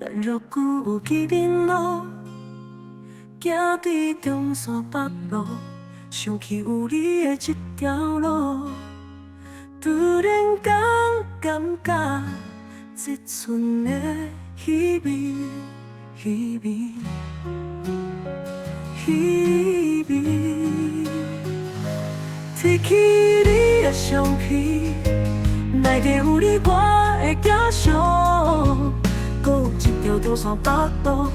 咱若久有见面咯，行伫中山北路，想起有你的这条路，突然间感觉这阵的稀微，稀微，稀微。提起你的相片，内底有你我的假相，搁有一条中山北路，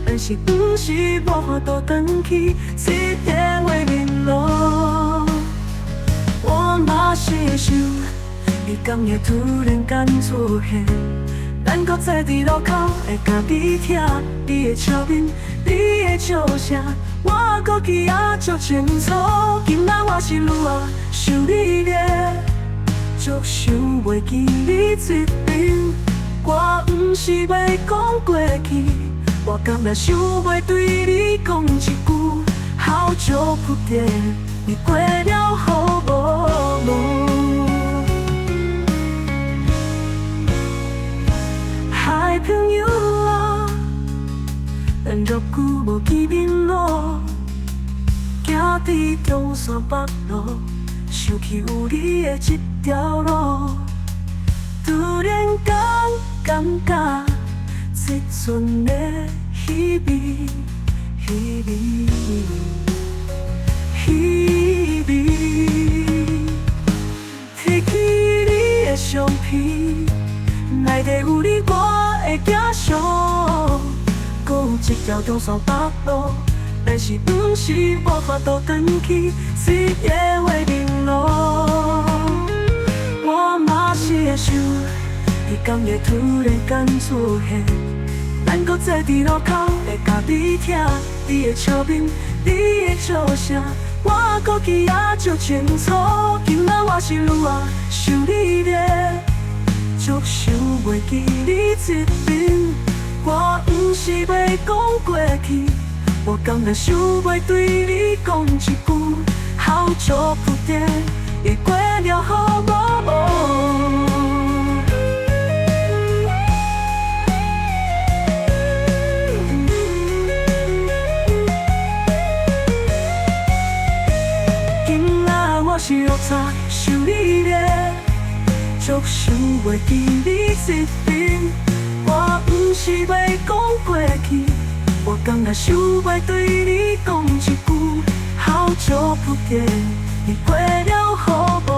但是不是无法度回去，一天会面咯。我嘛是会想，你敢会突然间出现？咱搁再伫路口会甲你听你的笑面，你的笑声，我搁记也足清楚。今仔我是愈啊想你咧，足想袂记你这边。我不是要讲过去，我敢若想袂对你讲一句，好久不见，你过了好无梦？嗨，朋友啊，咱若久无见面咯，行伫中山北路，想起有你的这条路，突然间感觉这阵的稀微，稀微，稀微。提起你的相片，内底有你我的假相，搁有一条中山北路，但是不是无法度回去，一夜会面咯。我嘛是会想，你敢会突然间出现？咱搁再伫路口会甲你听你的笑面，你的笑声，我搁记也足清楚。今仔我是愈啊想你咧，足想袂记你这边。我不是要讲过去，我敢若想袂对你讲一句，好久不见，你过了好无梦？今仔我是愈早想你咧，足想袂记你这边。我不是要讲过去，我敢若想袂对你讲一句，好久不见，你过了好无？